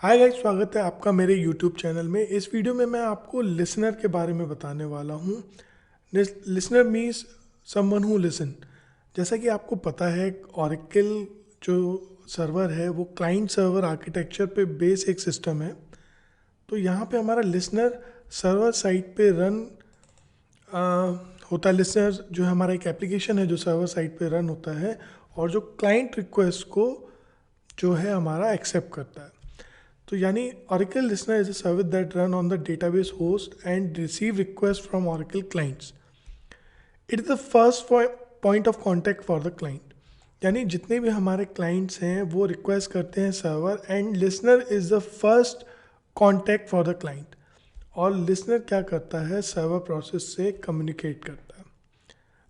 Hi guys, स्वागत है आपका मेरे यूट्यूब चैनल में। इस वीडियो में मैं आपको लिसनर के बारे में बताने वाला हूँ। Listener means someone who listen. जैसा कि आपको पता है, ओरेकल जो सर्वर है वो क्लाइंट सर्वर आर्किटेक्चर पे बेस एक सिस्टम है। तो यहाँ पे हमारा लिसनर सर्वर साइड पे रन होता है। लिसनर जो है हमारा एक एप्लीकेशन है जो सर्वर साइड पे रन होता है और जो क्लाइंट रिक्वेस्ट को जो है हमारा एक्सेप्ट करता है। तो यानी Oracle Listener is a service that run on the database host and receive requests from Oracle clients. It is the first point of contact for the client. यानी जितने भी हमारे क्लाइंट्स हैं वो रिक्वेस्ट करते हैं server, and listener is the first contact for the client. और listener क्या करता है, सर्वर प्रोसेस से कम्युनिकेट करता है।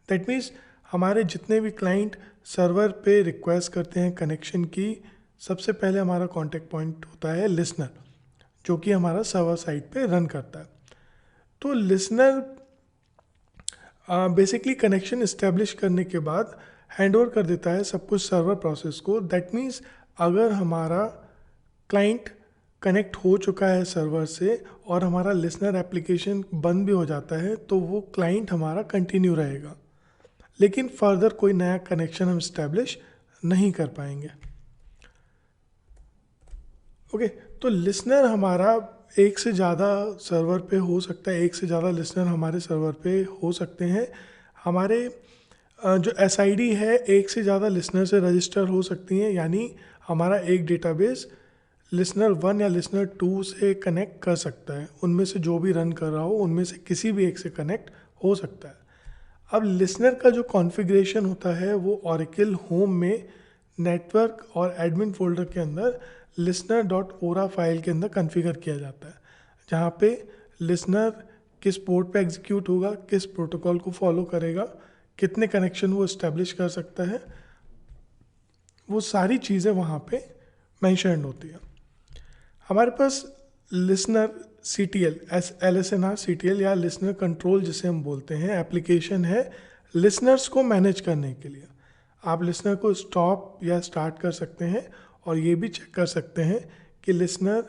दैट मीन्स हमारे जितने भी क्लाइंट सर्वर पे रिक्वेस्ट करते हैं कनेक्शन की, सबसे पहले हमारा कांटेक्ट पॉइंट होता है लिसनर, जो कि हमारा सर्वर साइड पे रन करता है। तो लिसनर बेसिकली कनेक्शन इस्टेब्लिश करने के बाद हैंड ओवर कर देता है सब कुछ सर्वर प्रोसेस को। दैट मीन्स अगर हमारा क्लाइंट कनेक्ट हो चुका है सर्वर से और हमारा लिसनर एप्लीकेशन बंद भी हो जाता है तो वो क्लाइंट हमारा कंटिन्यू रहेगा, लेकिन फर्दर कोई नया कनेक्शन हम इस्टेब्लिश नहीं कर पाएंगे। ओके, तो लिसनर हमारा एक से ज़्यादा सर्वर पे हो सकता है, एक से ज़्यादा लिसनर हमारे सर्वर पे हो सकते हैं। हमारे जो एसआईडी है एक से ज़्यादा लिसनर से रजिस्टर हो सकती हैं, यानी हमारा एक डेटाबेस लिसनर 1 या लिसनर 2 से कनेक्ट कर सकता है। उनमें से जो भी रन कर रहा हो उनमें से किसी भी एक से कनेक्ट हो सकता है। अब लिसनर का जो कॉन्फ़िगरेशन होता है वो ओरेकल होम में नेटवर्क और एडमिन फोल्डर के अंदर लिसनर डॉट ओरा फाइल के अंदर कॉन्फ़िगर किया जाता है, जहाँ पे लिसनर किस पोर्ट पे एग्जीक्यूट होगा, किस प्रोटोकॉल को फॉलो करेगा, कितने कनेक्शन वो इस्टेब्लिश कर सकता है, वो सारी चीज़ें वहाँ पे मैंशनड होती है। हमारे पास लिसनर CTL LSNR CTL या लिसनर कंट्रोल जिसे हम बोलते हैं एप्लीकेशन है लिसनर्स को मैनेज करने के लिए। आप लिसनर को स्टॉप या स्टार्ट कर सकते हैं और ये भी चेक कर सकते हैं कि लिसनर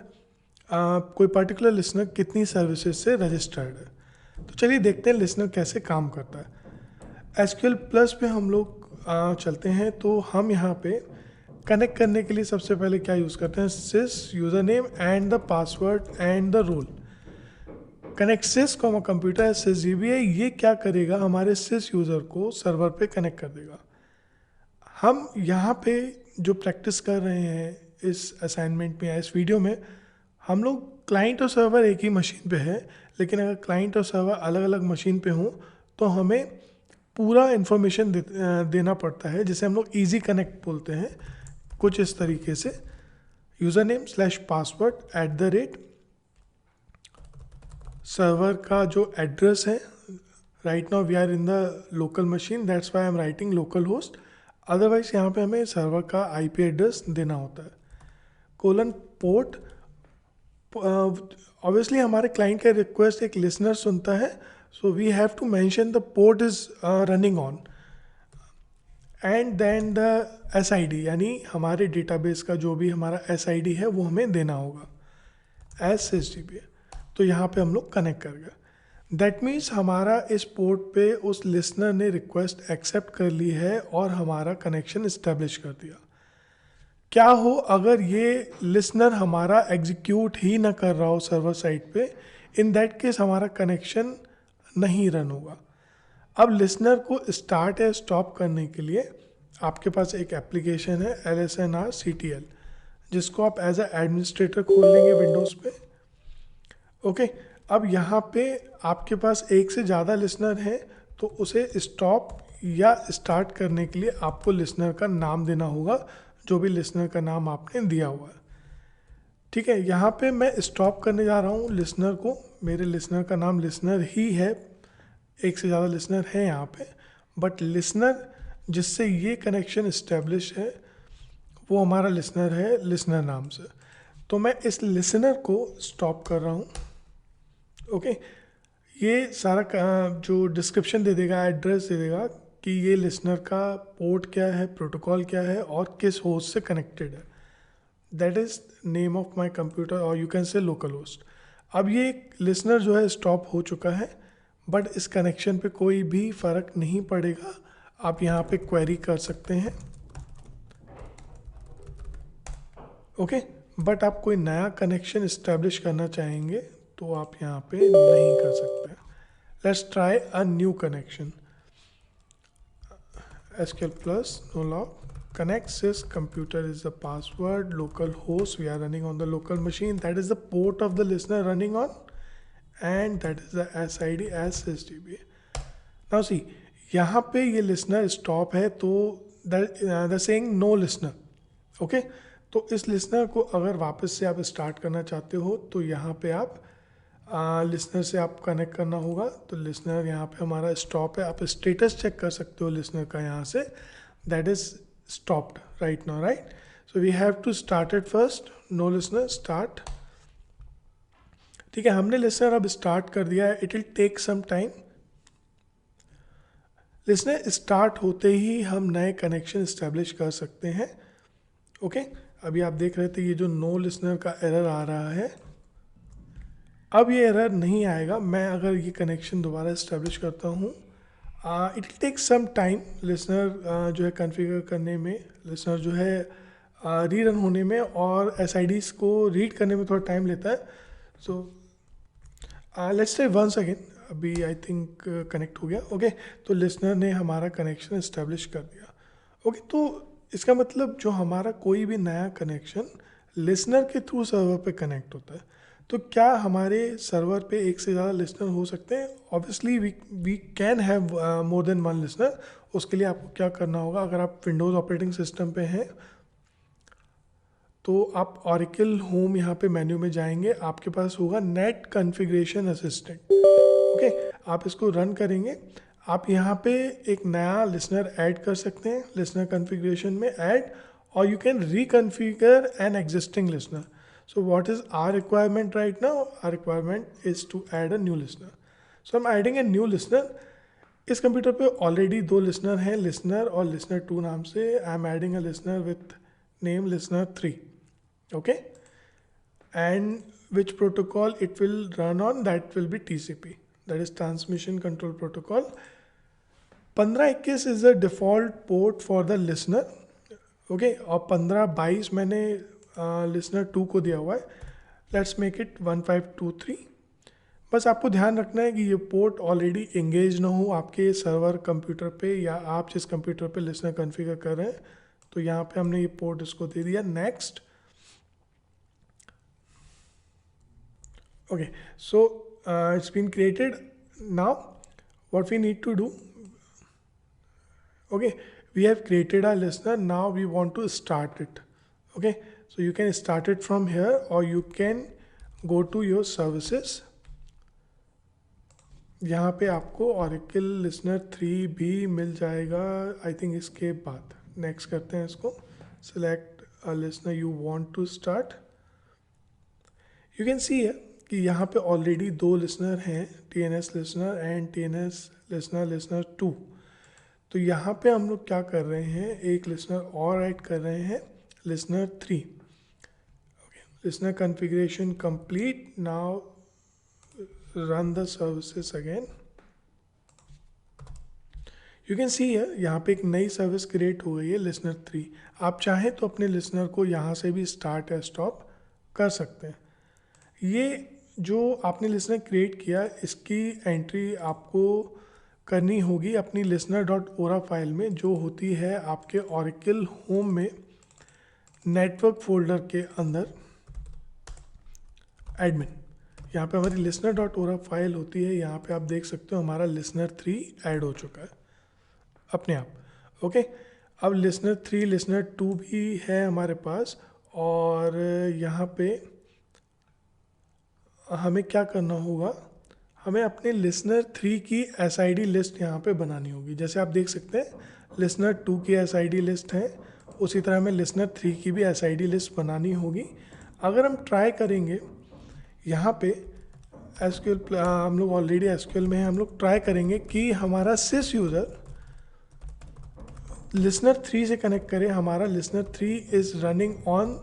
कोई पर्टिकुलर लिसनर कितनी सर्विसेज से रजिस्टर्ड है। तो चलिए देखते हैं लिसनर कैसे काम करता है। SQL प्लस पे हम लोग चलते हैं। तो हम यहाँ पे कनेक्ट करने के लिए सबसे पहले क्या यूज़ करते हैं, sys user name and the password and the role. Connect sys computer है sysdb है, ये क्या करेगा, हमारे sys यूज़र को सर्वर पे कनेक्ट कर देगा। हम यहाँ पे जो प्रैक्टिस कर रहे हैं इस असाइनमेंट में या इस वीडियो में, हम लोग क्लाइंट और सर्वर एक ही मशीन पे है, लेकिन अगर क्लाइंट और सर्वर अलग अलग मशीन पे हों तो हमें पूरा इन्फॉर्मेशन देना पड़ता है, जिसे हम लोग ईजी कनेक्ट बोलते हैं। कुछ इस तरीके से यूज़र नेम / पासवर्ड @ सर्वर का जो एड्रेस है। Right now we are in the local machine, that's why I am writing local host. Otherwise यहाँ पे हमें सर्वर का IP एड्रेस देना होता है। कोलन पोर्ट, ऑब्वियसली हमारे क्लाइंट का रिक्वेस्ट एक लिसनर सुनता है, so we have to mention the port is running on, and then the SID, यानी हमारे डेटाबेस का जो भी हमारा SID है वो हमें देना होगा एज sysdb। तो यहाँ पे हम लोग कनेक्ट कर गए। दैट मीन्स हमारा इस पोर्ट पे उस लिसनर ने रिक्वेस्ट एक्सेप्ट कर ली है और हमारा कनेक्शन इस्टेब्लिश कर दिया। क्या हो अगर ये लिसनर हमारा एग्जीक्यूट ही ना कर रहा हो सर्वर साइड पे, इन दैट केस हमारा कनेक्शन नहीं रन होगा। अब लिसनर को स्टार्ट या स्टॉप करने के लिए आपके पास एक एप्लीकेशन है LSNR CTL, जिसको आप एज ए एडमिनिस्ट्रेटर खोल लेंगे विंडोज़ पे। ओके, अब यहाँ पे आपके पास एक से ज़्यादा लिसनर है तो उसे स्टॉप या स्टार्ट करने के लिए आपको लिसनर का नाम देना होगा, जो भी लिसनर का नाम आपने दिया हुआ है। ठीक है, यहाँ पे मैं स्टॉप करने जा रहा हूँ लिसनर को। मेरे लिसनर का नाम लिसनर ही है, एक से ज़्यादा लिसनर है यहाँ पे, बट लिसनर जिससे ये कनेक्शन इस्टेब्लिश है वो हमारा लिसनर है लिसनर नाम से। तो मैं इस लिसनर को स्टॉप कर रहा हूँ। ओके, ये सारा जो डिस्क्रिप्शन दे देगा, एड्रेस दे देगा कि ये लिसनर का पोर्ट क्या है, प्रोटोकॉल क्या है और किस होस्ट से कनेक्टेड है। That is name of my computer और you can say localhost. अब ये लिसनर जो है स्टॉप हो चुका है, बट इस कनेक्शन पे कोई भी फ़र्क नहीं पड़ेगा। आप यहाँ पे क्वेरी कर सकते हैं, ओके। बट आप कोई नया कनेक्शन इस्टेब्लिश करना चाहेंगे तो आप यहाँ पे नहीं कर सकते। Let's try a new connection. SQL plus no log connect sys computer is the password, local host, we are running on the local machine, that is the port of the listener running on, and that is the SID as sysdb. Now see, यहाँ पे ये listener stop है तो the saying no listener, okay? तो इस listener को अगर वापस से आप start करना चाहते हो तो यहाँ पे आप लिसनर से आप कनेक्ट करना होगा। तो लिसनर यहाँ पे हमारा स्टॉप है, आप स्टेटस चेक कर सकते हो लिसनर का यहाँ से, that is stopped right now, right. So we have to start it first, no listener start. ठीक है, हमने लिसनर अब स्टार्ट कर दिया है, it will take some time. Listener start होते ही हम नए कनेक्शन इस्टेब्लिश कर सकते हैं, ओके। अभी आप देख रहे थे ये जो नो लिसनर का एरर आ रहा है, अब ये एरर नहीं आएगा। मैं अगर ये कनेक्शन दोबारा इस्टेब्लिश करता हूँ, it will take some time listener जो है कॉन्फ़िगर करने में, लिसनर जो है रीरन होने में और SIDs को रीड करने में थोड़ा टाइम लेता है। So let's say once again, अभी आई थिंक कनेक्ट हो गया, ओके। तो लिसनर ने हमारा कनेक्शन इस्टेब्लिश कर दिया, ओके। तो इसका मतलब जो हमारा कोई भी नया कनेक्शन लिसनर के थ्रू सर्वर पे कनेक्ट होता है, तो क्या हमारे सर्वर पे एक से ज़्यादा लिसनर हो सकते हैं? Obviously we can have more than one listener. उसके लिए आपको क्या करना होगा, अगर आप विंडोज़ ऑपरेटिंग सिस्टम पे हैं तो आप ऑरेकल होम यहाँ पे मेन्यू में जाएंगे, आपके पास होगा नेट कॉन्फ़िगरेशन असिस्टेंट, ओके। आप इसको रन करेंगे, आप यहाँ पे एक नया लिसनर ऐड कर सकते हैं, लिसनर कॉन्फ़िगरेशन में ऐड, और you can reconfigure an existing listener. So what is our requirement right now? Our requirement is to add a new listener. So I'm adding a new listener. इस computer पे already दो listener हैं, listener और listener 2 नाम से। I am adding a listener with name listener 3, okay. And which protocol it will run on, that will be TCP, that is transmission control protocol. 1521 is the default port for the listener, okay. और 1522 मैंने listener 2 को दिया हुआ है। Let's make it 1523। बस आपको ध्यान रखना है कि ये पोर्ट ऑलरेडी एंगेज ना हो आपके सर्वर कंप्यूटर पे, या आप जिस कंप्यूटर पे लिसनर कॉन्फ़िगर कर रहे हैं। तो यहाँ पे हमने ये पोर्ट इसको दे दिया, next, okay. So it's been created. Now what we need to do, okay, we have created a listener, now we want to start it, okay. So you can start it from here or you can go to your services. यहाँ पे आपको Oracle Listener 3 भी मिल जाएगा I think. इसके बाद next करते हैं इसको, select a listener you want to start. You can see है कि यहाँ पे ऑलरेडी 2 लिसनर हैं, TNS listener and TNS listener 2। तो यहाँ पे हम लोग क्या कर रहे हैं, एक लिसनर और ऐड कर रहे हैं, listener 3। Listener configuration complete. Now run the services again. You can see here, यहाँ पे एक नई सर्विस क्रिएट हो गई है, लिसनर 3। आप चाहें तो अपने लिसनर को यहाँ से भी स्टार्ट या स्टॉप कर सकते हैं। ये जो आपने लिसनर क्रिएट किया, इसकी एंट्री आपको करनी होगी अपनी listener.ora फाइल में, जो होती है आपके ऑरेकल होम में नेटवर्क फोल्डर के अंदर एडमिन। यहाँ पे हमारी listener.ora फाइल होती है, यहाँ पे आप देख सकते हो हमारा listener 3 ऐड हो चुका है अपने आप, ओके। अब listener 3 listener 2 भी है हमारे पास, और यहाँ पे हमें क्या करना होगा, हमें अपने listener 3 की SID लिस्ट यहाँ पे बनानी होगी। जैसे आप देख सकते हैं listener 2 की SID लिस्ट है, उसी तरह हमें listener 3 की भी SID लिस्ट बनानी होगी। अगर हम ट्राई करेंगे यहाँ पे SQL, हम लोग ऑलरेडी SQL में हैं, हम लोग ट्राई करेंगे कि हमारा sys यूज़र listener 3 से कनेक्ट करें। हमारा listener 3 is running on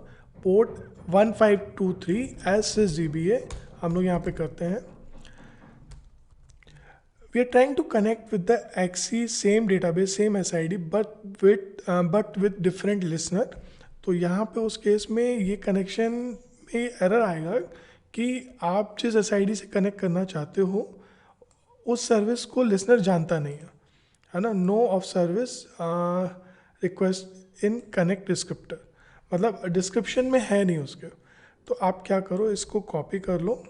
port 1523 as sys DBA हम लोग यहाँ पे करते हैं. We are trying to connect with the XC same database, same SID, but with different listener. तो यहाँ पे उस केस में ये कनेक्शन में एरर आएगा कि आप जिस SID से कनेक्ट करना चाहते हो उस सर्विस को लिसनर जानता नहीं है ना. No of service request in connect descriptor, मतलब डिस्क्रिप्शन में है नहीं उसके. तो आप क्या करो, इसको कॉपी कर लो,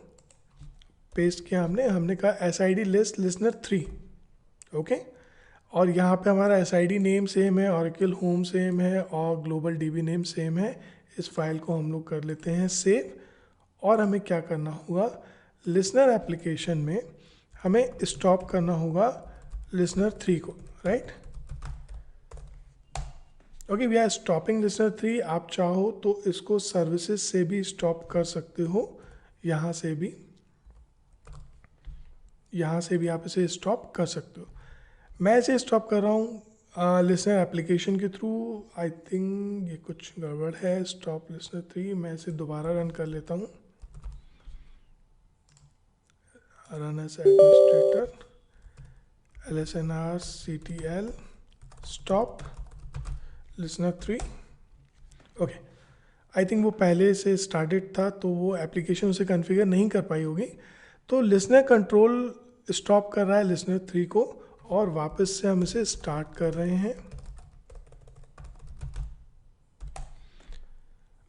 पेस्ट किया हमने कहा SID लिस्ट लिसनर 3. ओके, और यहाँ पे हमारा SID नेम सेम है, ऑरेकल होम सेम है और ग्लोबल DB नेम सेम है. इस फाइल को हम लोग कर लेते हैं सेव. और हमें क्या करना होगा, लिसनर एप्लीकेशन में हमें स्टॉप करना होगा लिसनर 3 को, right. Okay, we are stopping listener 3. आप चाहो तो इसको सर्विसेज से भी स्टॉप कर सकते हो, यहाँ से भी आप इसे स्टॉप कर सकते हो. मैं इसे स्टॉप कर रहा हूँ लिसनर एप्लीकेशन के थ्रू. आई थिंक ये कुछ गड़बड़ है. स्टॉप लिसनर 3, मैं इसे दोबारा रन कर लेता हूँ. Run as administrator lsnr-ctl stop listener 3. Okay, I think वो पहले से स्टार्टेड था तो वो एप्लीकेशन उसे कॉन्फ़िगर नहीं कर पाई होगी. तो लिसनर कंट्रोल स्टॉप कर रहा है लिसनर 3 को और वापस से हम इसे स्टार्ट कर रहे हैं.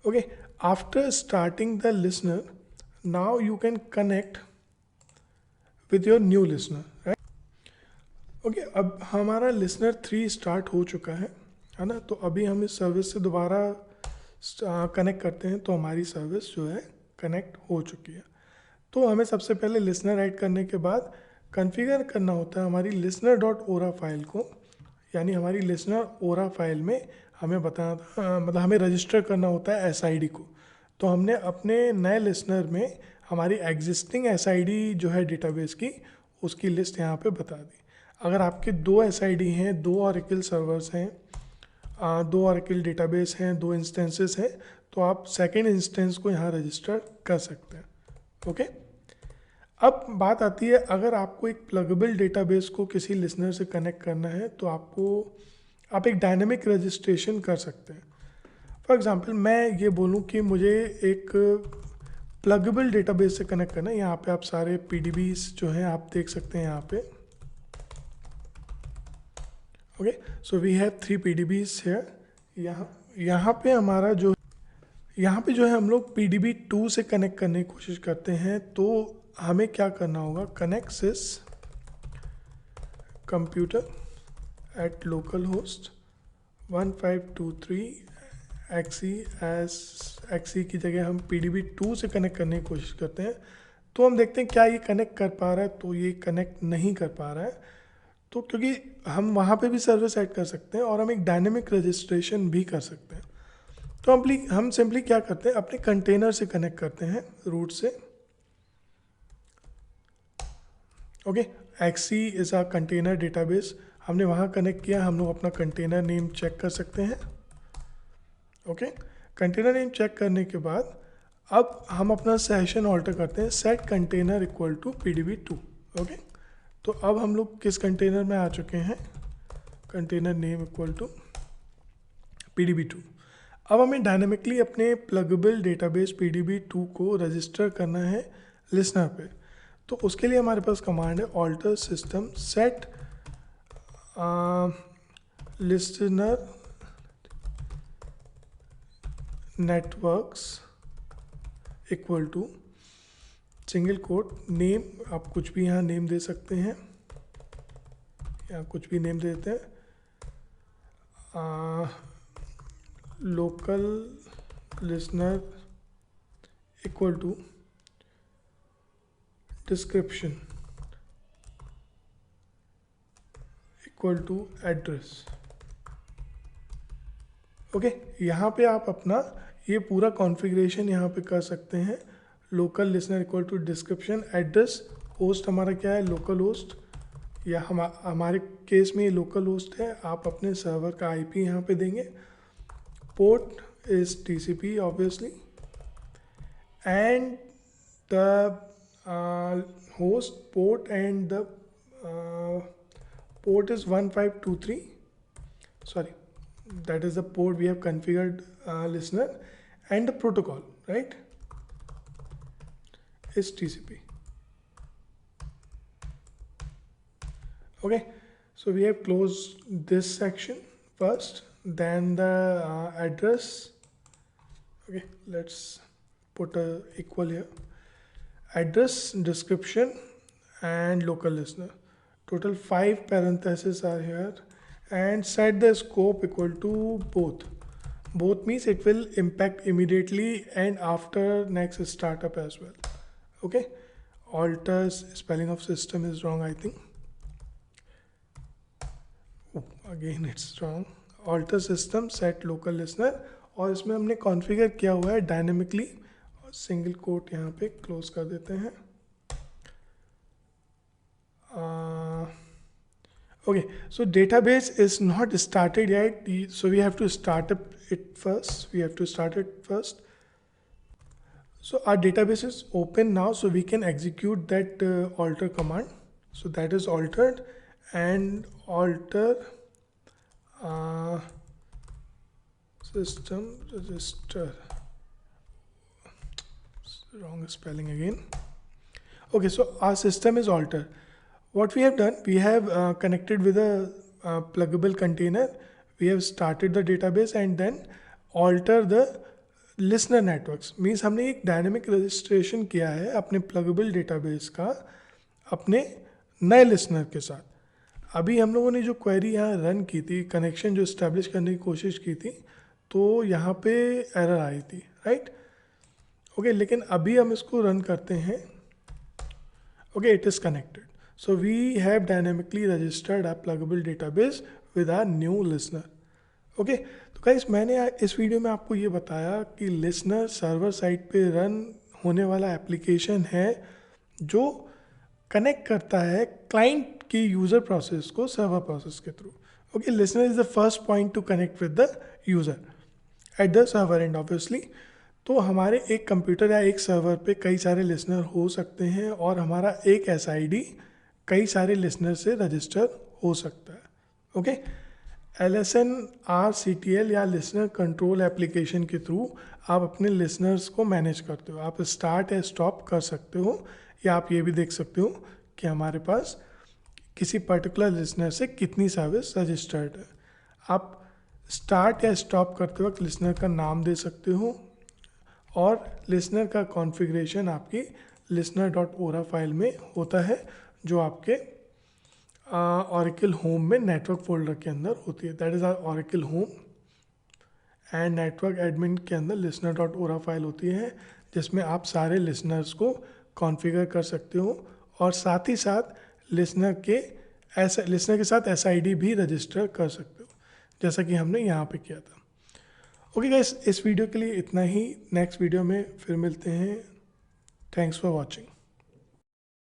Okay, after starting the listener now you can connect with your new listener, right. Okay, अब हमारा लिसनर 3 स्टार्ट हो चुका है ना. तो अभी हम इस सर्विस से दोबारा कनेक्ट करते हैं तो हमारी सर्विस जो है कनेक्ट हो चुकी है. तो हमें सबसे पहले लिसनर ऐड करने के बाद कॉन्फ़िगर करना होता है हमारी listener.ora फाइल को. यानी हमारी लिसनर ओरा फाइल में हमें बताना, मतलब हमें रजिस्टर करना होता है SID को. तो हमने अपने नए लिसनर में हमारी एग्जिस्टिंग SID जो है डेटाबेस की, उसकी लिस्ट यहाँ पे बता दी. अगर आपके 2 SID हैं, 2 ऑरेकल सर्वर्स हैं, 2 ऑरेकल डेटाबेस हैं, 2 इंस्टेंसेस हैं, तो आप सेकेंड इंस्टेंस को यहाँ रजिस्टर कर सकते हैं. ओके, अब बात आती है, अगर आपको एक प्लगेबल डेटाबेस को किसी लिसनर से कनेक्ट करना है तो आप एक डायनेमिक रजिस्ट्रेशन कर सकते हैं. फॉर एग्जांपल मैं ये बोलूँ कि मुझे एक प्लगेबल डेटाबेस से कनेक्ट करना है. यहाँ पे आप सारे PDBs जो हैं आप देख सकते हैं यहाँ पे. Okay, so we have 3 PDBs है. यहाँ पे हमारा जो है हम लोग PDB 2 से कनेक्ट करने की कोशिश करते हैं. तो हमें क्या करना होगा, connect sys computer at local host 1523 XE की जगह हम PDB 2 से कनेक्ट करने की कोशिश करते हैं. तो हम देखते हैं क्या ये कनेक्ट कर पा रहा है. तो ये कनेक्ट नहीं कर पा रहा है. तो क्योंकि हम वहाँ पे भी सर्विस ऐड कर सकते हैं और हम एक डायनेमिक रजिस्ट्रेशन भी कर सकते हैं. तो हम सिंपली क्या करते हैं, अपने कंटेनर से कनेक्ट करते हैं रूट से. Okay, XE is a container database. हमने वहाँ कनेक्ट किया. हम लोग अपना कंटेनर नेम चेक कर सकते हैं. ओके, कंटेनर नेम चेक करने के बाद अब हम अपना सेशन ऑल्टर करते हैं, set container equal to PDB 2. Okay, तो अब हम लोग किस कंटेनर में आ चुके हैं, container name equal to PDB 2. अब हमें डायनेमिकली अपने प्लगेबल डेटाबेस PDB 2 को रजिस्टर करना है लिसनर पे. तो उसके लिए हमारे पास कमांड है alter system set listener networks equal to single quote name. आप कुछ भी यहाँ नेम दे सकते हैं, यहाँ कुछ भी नेम दे देते हैं. Local listener equal to description equal to address. Okay, यहाँ पे आप अपना ये पूरा कॉन्फ़िगरेशन यहाँ पे कर सकते हैं. Local listener equal to description address. Host हमारा क्या है, लोकल होस्ट, या हमारे केस में ये लोकल होस्ट है. आप अपने सर्वर का IP यहाँ पे देंगे. Port is TCP obviously, and the host port and the port is 1523. Sorry, that is the port we have configured, listener, and the protocol, right, is TCP. Okay, so we have closed this section first, then the address. Okay, let's put a equal here. Address, description, and local listener. Total 5 parentheses are here, and set the scope equal to both. Both means it will impact immediately and after next startup as well. Okay, alters, spelling of system is wrong, I think. Again it's wrong. Alter system set local listener, और इसमें हमने configure किया हुआ है dynamically. Single quote यहाँ पे close कर देते हैं. Okay, so database is not started yet, so we have to start it first. We have to start it first. So our database is open now, so we can execute that alter command. So that is altered, and alter system register. Wrong spelling again. Okay, so our system is altered. What we have done, we have connected with a pluggable container. We have started the database and then alter the listener networks. Means हमने एक dynamic registration किया है अपने pluggable database का अपने नए listener के साथ. अभी हम लोगों ने जो क्वेरी यहाँ रन की थी, कनेक्शन जो इस्टेब्लिश करने की कोशिश की थी, तो यहाँ पे एरर आई थी, राइट. ओके, लेकिन अभी हम इसको रन करते हैं. Okay, it is connected. So we have dynamically registered our pluggable database with our new listener. Okay, तो गाइस मैंने इस वीडियो में आपको ये बताया कि लिसनर सर्वर साइड पे रन होने वाला एप्लीकेशन है जो कनेक्ट करता है क्लाइंट की यूज़र प्रोसेस को सर्वर प्रोसेस के through. Okay, listener is the first point two connect with the user at the server and obviously. तो हमारे एक कंप्यूटर या एक सर्वर पे कई सारे लिसनर हो सकते हैं और हमारा एक SID कई सारे लिसनर से रजिस्टर हो सकता है. ओके, LSN RCTL या लिसनर कंट्रोल एप्लीकेशन के थ्रू आप अपने लिसनर्स को मैनेज करते हो. आप स्टार्ट या स्टॉप कर सकते हो, या आप ये भी देख सकते हो कि हमारे पास किसी पर्टिकुलर लिसनर से कितनी सर्विस रजिस्टर्ड है. आप स्टार्ट या स्टॉप करते वक्त लिसनर का नाम दे सकते हो, और लिसनर का कॉन्फ़िगरेशन आपकी listener.ora फाइल में होता है जो आपके Oracle होम में नेटवर्क फोल्डर के अंदर होती है. That is our Oracle home, and network admin के अंदर listener.ora फाइल होती है जिसमें आप सारे लिसनर्स को कॉन्फ़िगर कर सकते हो, और साथ ही साथ लिसनर के साथ SID भी रजिस्टर कर सकते हो, जैसा कि हमने यहाँ पे किया था. ओके गाइस, इस वीडियो के लिए इतना ही. नेक्स्ट वीडियो में फिर मिलते हैं. Thanks for watching.